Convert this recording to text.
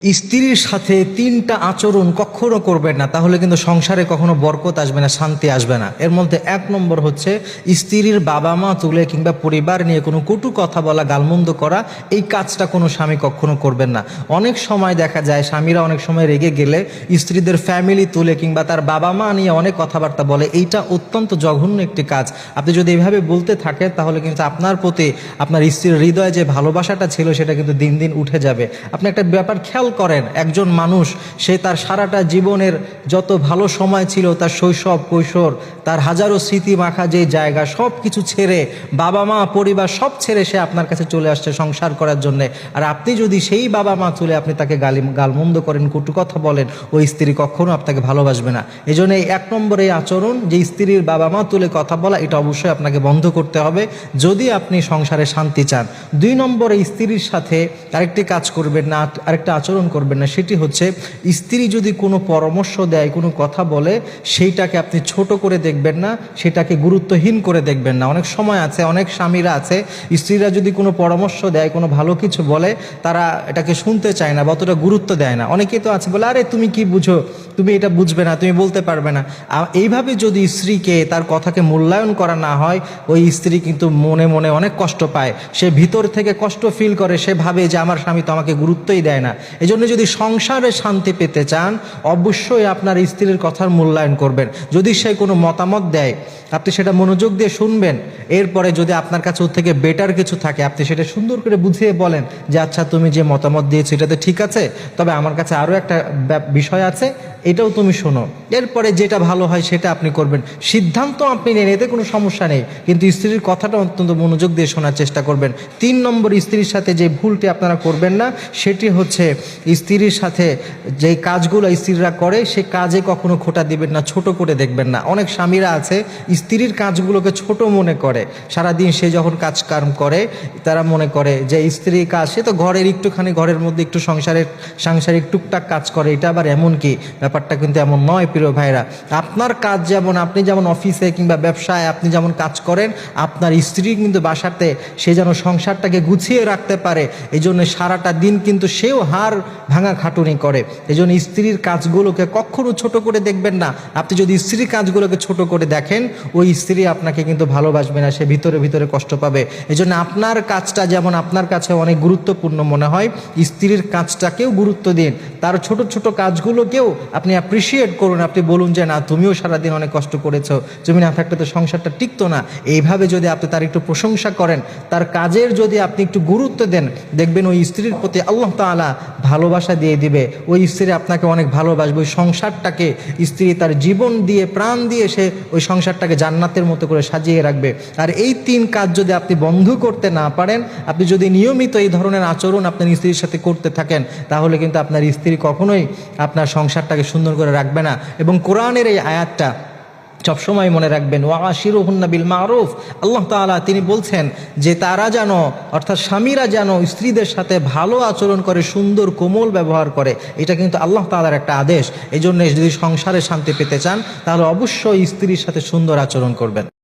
স্ত্রীর সাথে তিনটা আচরণ কখনো করবেন না, তাহলে কিন্তু সংসারে কখনো বরকত আসবে না, শান্তি আসবে না। এর মধ্যে এক নম্বর হচ্ছে স্ত্রীর বাবা মা তুলে কিংবা পরিবার নিয়ে কোনো কটু কথা বলা, গালমন্দ করা। এই কাজটা কোনো স্বামী কখনো করবেন না। অনেক সময় দেখা যায় স্বামীরা অনেক সময় রেগে গেলে স্ত্রীদের ফ্যামিলি তুলে কিংবা তার বাবা মা নিয়ে অনেক কথাবার্তা বলে। এইটা অত্যন্ত জঘন্য একটি কাজ। আপনি যদি এইভাবে বলতে থাকেন তাহলে কিন্তু আপনার প্রতি আপনার স্ত্রীর হৃদয়ে যে ভালোবাসাটা ছিল সেটা কিন্তু দিন দিন উঠে যাবে। আপনি একটা ব্যাপার খেয়াল করেন, একজন মানুষ সে তার সারাটা জীবনের যত ভালো সময় ছিল, তার শৈশব কৈশোর, তার হাজারো স্মৃতি মাখা যে জায়গা, সব কিছু ছেড়ে, বাবা মা পরিবার সব ছেড়ে সে আপনার কাছে চলে আসছে সংসার করার জন্যে। আর আপনি যদি সেই বাবা মা তুলে আপনি তাকে গালমন্দ করেন, কটু কথা বলেন, ওই স্ত্রী কখনো আপনাকে ভালোবাসবে না। এই জন্য এই এক নম্বরে আচরণ, যে স্ত্রীর বাবা মা তুলে কথা বলা, এটা অবশ্যই আপনাকে বন্ধ করতে হবে যদি আপনি সংসারে শান্তি চান। দুই নম্বরে স্ত্রীর সাথে আরেকটি কাজ করবেন না, আরেকটা আচরণ করবেন না, সেটি হচ্ছে স্ত্রী যদি কোনো পরামর্শ দেয়, কোনো কথা বলে, সেইটাকে আপনি ছোট করে দেখবেন না, সেটাকে গুরুত্বহীন করে দেখবেন না। অনেক সময় আছে, অনেক স্বামীরা আছে, স্ত্রীরা যদি কোনো পরামর্শ দেয়, কোনো ভালো কিছু বলে, তারা এটাকে শুনতে চায় না বা অতটা গুরুত্ব দেয় না। অনেকেই তো আছে বলে, আরে তুমি কি বুঝো, তুমি এটা বুঝবে না, তুমি বলতে পারবে না। এইভাবে যদি স্ত্রীকে, তার কথাকে মূল্যায়ন করা না হয়, ওই স্ত্রী কিন্তু মনে মনে অনেক কষ্ট পায়, সে ভিতর থেকে কষ্ট ফিল করে, সে ভাবে যে আমার স্বামী তো আমাকে গুরুত্বই দেয় না। এজন্য যদি সংসারে শান্তি পেতে চান, অবশ্যই আপনার স্ত্রীর কথার মূল্যায়ন করবেন। যদি সে কোনো মতামত দেয়, আপনি সেটা মনোযোগ দিয়ে শুনবেন। এরপরে যদি আপনার কাছে ওর থেকে বেটার কিছু থাকে, আপনি সেটা সুন্দর করে বুঝিয়ে বলেন যে আচ্ছা, তুমি যে মতামত দিয়েছো এটাতে ঠিক আছে, তবে আমার কাছে আরও একটা বিষয় আছে, এটাও তুমি শোনো। এরপরে যেটা ভালো হয় সেটা আপনি করবেন। সিদ্ধান্ত আপনি নেন, এতে কোনো সমস্যা নেই, কিন্তু স্ত্রীর কথাটা অত্যন্ত মনোযোগ দিয়ে শোনার চেষ্টা করবেন। তিন নম্বর, স্ত্রীর সাথে যে ভুলটি আপনারা করবেন না, সেটি হচ্ছে স্ত্রীর সাথে যে কাজগুলো স্ত্রীরা করে, সে কাজে কখনো খোঁটা দিবেন না, ছোট করে দেখবেন না। অনেক স্বামীরা আছে স্ত্রীর কাজগুলোকে ছোট মনে করে। সারাদিন সে যখন কাজকর্ম করে, তারা মনে করে যে স্ত্রীর কাজ, সে তো ঘরের একটুখানি, ঘরের মধ্যে একটু সাংসারিক টুকটাক কাজ করে, এটা আবার এমন কি? ব্যাপারটা কিন্তু এমন নয় প্রিয় ভাইরা। আপনার কাজ যেমন, আপনি যেমন অফিসে কিংবা ব্যবসায় আপনি যেমন কাজ করেন, আপনার স্ত্রী কিন্তু বাসাতে সে যেন সংসারটাকে গুছিয়ে রাখতে পারে, এই জন্য সারাটা দিন কিন্তু সেও হাড় ভাঙা খাটুনি করে। এই জন্য স্ত্রীর কাজগুলোকে কখনো ছোট করে দেখবেন না। আপনি যদি স্ত্রীর কাজগুলোকে ছোট করে দেখেন, ওই স্ত্রী আপনাকে কিন্তু ভালোবাসবে না, সে ভিতরে ভিতরে কষ্ট পাবে। এই জন্য আপনার কাজটা যেমন আপনার কাছে অনেক গুরুত্বপূর্ণ মনে হয়, স্ত্রীর কাজটাকেও গুরুত্ব দিন, তার ছোট ছোট কাজগুলোকেও আপনি অ্যাপ্রিসিয়েট করুন। আপনি বলুন যে না, তুমিও সারাদিন অনেক কষ্ট করেছো, তুমি না থাকলে তো সংসারটা টিকতো না। এইভাবে যদি আপনি তার একটু প্রশংসা করেন, তার কাজের যদি আপনি একটু গুরুত্ব দেন, দেখবেন ওই স্ত্রীর প্রতি আল্লাহ তাআলা ভালোবাসা দিয়ে দিবে। ওই স্ত্রী আপনাকে অনেক ভালোবাসবে। ওই সংসারটাকে স্ত্রী তার জীবন দিয়ে, প্রাণ দিয়ে সে ওই সংসারটাকে জান্নাতের মতো করে সাজিয়ে রাখবে। আর এই তিন কাজ যদি আপনি বন্ধ করতে না পারেন, আপনি যদি নিয়মিত এই ধরনের আচরণ আপনার স্ত্রীর সাথে করতে থাকেন, তাহলে কিন্তু আপনার স্ত্রী কখনোই আপনার সংসারটাকে সুন্দর করে রাখবে না। এবং কোরআনের এই আয়াতটা সবসময় মনে রাখবেন, ওয়াশিরুহুন্না বিল মারুফ। আল্লাহ তাআলা তিনি বলছেন যে তারা যেন, অর্থাৎ স্বামীরা যেন স্ত্রীদের সাথে ভালো আচরণ করে, সুন্দর কোমল ব্যবহার করে। এটা কিন্তু আল্লাহ তাআলার একটা আদেশ। এই জন্য যদি সংসারে শান্তি পেতে চান, তাহলে অবশ্যই স্ত্রীর সাথে সুন্দর আচরণ করবেন।